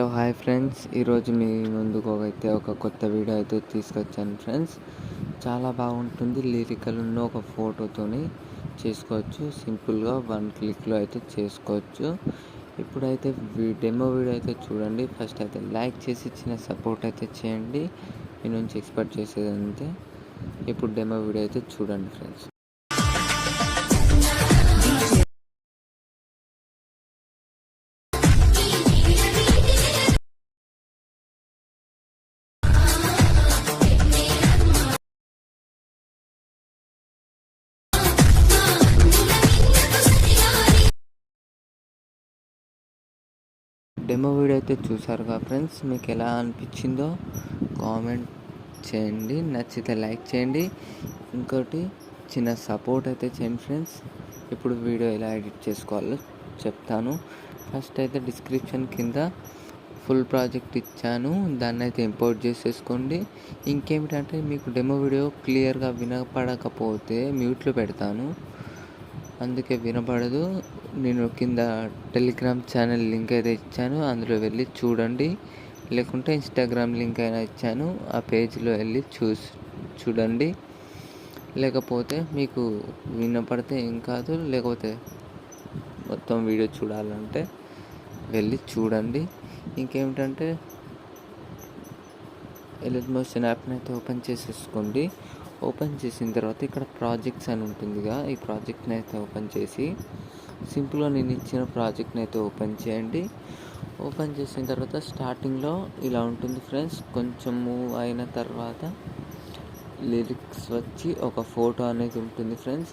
Hello hi friends, ఈరోజు మీ ముందుకు అయితే ఒక కొత్త వీడియో అయితే తీసుకొచ్చాను ఫ్రెండ్స్. చాలా బాగుంటుంది. లిరికల్ ఉన్న ఒక ఫోటోతోని చేసుకోవచ్చు. సింపుల్గా 1 క్లిక్లో అయితే చేసుకోవచ్చు. ఇప్పుడైతే డెమో వీడియో అయితే చూడండి. ఫస్ట్ అయితే లైక్ చేసి చిన్న సపోర్ట్ అయితే చేయండి. మీ నుంచి ఎక్స్పెక్ట్ చేసేది అంతే. ఇప్పుడు డెమో వీడియో అయితే చూడండి ఫ్రెండ్స్. డెమో వీడియో అయితే చూసారుగా ఫ్రెండ్స్, మీకు ఎలా అనిపించిందో కామెంట్ చేయండి. నచ్చితే లైక్ చేయండి. ఇంకోటి చిన్న సపోర్ట్ అయితే చేయండి ఫ్రెండ్స్. ఇప్పుడు వీడియో ఎలా ఎడిట్ చేసుకోవాలో చెప్తాను. ఫస్ట్ అయితే డిస్క్రిప్షన్ కింద ఫుల్ ప్రాజెక్ట్ ఇచ్చాను, దాన్ని అయితే ఇంపోర్ట్ చేసేసుకోండి. ఇంకేమిటంటే మీకు డెమో వీడియో క్లియర్గా వినపడకపోతే మ్యూట్లో పెడతాను, అందుకే వినపడదు. నేను కింద టెలిగ్రామ్ ఛానల్ లింక్ అయితే ఇచ్చాను, అందులో వెళ్ళి చూడండి. లేకుంటే ఇన్స్టాగ్రామ్ లింక్ అయినా ఇచ్చాను, ఆ పేజ్లో వెళ్ళి చూడండి. లేకపోతే మీకు వినపడితే ఏం కాదు, లేకపోతే మొత్తం వీడియో చూడాలంటే వెళ్ళి చూడండి. ఇంకేమిటంటే ఎలిట్ మోషన్ యాప్ని అయితే ఓపెన్ చేసేసుకోండి. ఓపెన్ చేసిన తర్వాత ఇక్కడ ప్రాజెక్ట్స్ అని ఉంటుందిగా, ఈ ప్రాజెక్ట్ని అయితే ఓపెన్ చేసి సింపుల్గా నేను ఇచ్చిన ప్రాజెక్ట్ని అయితే ఓపెన్ చేయండి. ఓపెన్ చేసిన తర్వాత స్టార్టింగ్లో ఇలా ఉంటుంది ఫ్రెండ్స్. కొంచెం మూవ్ అయిన తర్వాత లిరిక్స్ వచ్చి ఒక ఫోటో అనేది ఉంటుంది ఫ్రెండ్స్.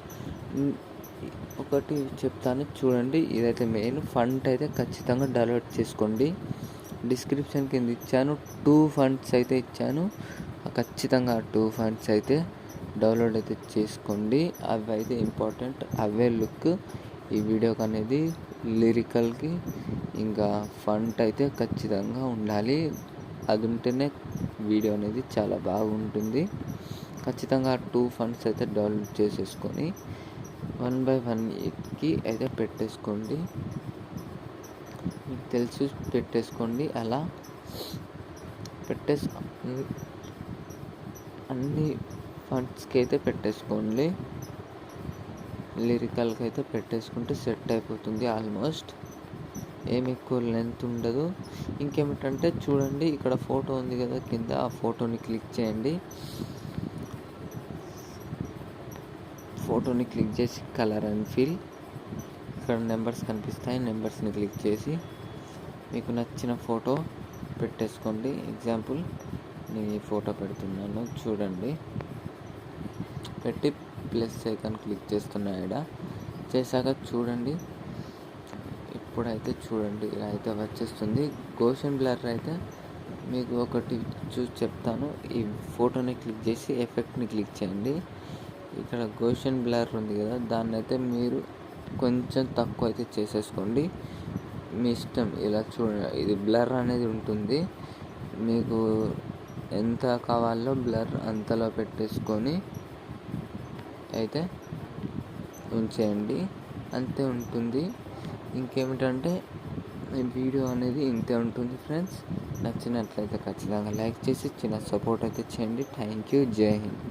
ఒకటి చెప్తాను చూడండి, ఇదైతే మెయిన్. ఫంట్ అయితే ఖచ్చితంగా డౌన్లోడ్ చేసుకోండి. డిస్క్రిప్షన్ కింద ఇచ్చాను, 2 ఫంట్స్ అయితే ఇచ్చాను. ఖచ్చితంగా 2 ఫంట్స్ అయితే డౌన్లోడ్ అయితే చేసుకోండి. అవి అయితే ఇంపార్టెంట్, అవే లుక్ ఈ వీడియోకి అనేది. లిరికల్కి ఇంకా ఫంట్ అయితే ఖచ్చితంగా ఉండాలి, అది ఉంటేనే వీడియో అనేది చాలా బాగుంటుంది. ఖచ్చితంగా 2 ఫంట్స్ అయితే డౌన్లోడ్ చేసేసుకొని 1 by 1కి అయితే పెట్టేసుకోండి. మీకు తెలిసి పెట్టేసుకోండి. అలా అన్ని ఫండ్స్కి అయితే పెట్టేసుకోండి. లిరికల్కి అయితే పెట్టేసుకుంటే సెట్ అయిపోతుంది. ఆల్మోస్ట్ ఏమి ఎక్కువ లెంత్ ఉండదు. ఇంకేమిటంటే చూడండి, ఇక్కడ ఫోటో ఉంది కదా కింద, ఆ ఫోటోని క్లిక్ చేయండి. ఫోటోని క్లిక్ చేసి కలర్ అండ్ ఫిల్, ఇక్కడ నెంబర్స్ కనిపిస్తాయి, నెంబర్స్ని క్లిక్ చేసి మీకు నచ్చిన ఫోటో పెట్టేసుకోండి. ఎగ్జాంపుల్ నేను ఈ ఫోటో పెడుతున్నాను చూడండి. పెట్టి ప్లస్ ఐకాన్ క్లిక్ చేస్తున్నా. చేశాక చూడండి, ఇప్పుడైతే చూడండి ఇలా అయితే వచ్చేస్తుంది. గోషన్ బ్లర్ అయితే మీకు ఒకటి చూసి చెప్తాను. ఈ ఫోటోని క్లిక్ చేసి ఎఫెక్ట్ని క్లిక్ చేయండి. ఇక్కడ గోషన్ బ్లర్ ఉంది కదా, దాన్ని అయితే మీరు కొంచెం తక్కువ అయితే చేసేసుకోండి, మీ ఇష్టం. ఇలా చూడండి, ఇది బ్లర్ అనేది ఉంటుంది, మీకు ఎంత కావాలో బ్లర్ అంతలో పెట్టేసుకొని అయితే ఉంచేయండి, అంతే ఉంటుంది. ఇంకేమిటంటే ఈ వీడియో అనేది ఇంతే ఉంటుంది ఫ్రెండ్స్. నచ్చినట్లయితే ఖచ్చితంగా లైక్ చేసి చిన్న సపోర్ట్ అయితే చేయండి. Thank you. జై హింద్.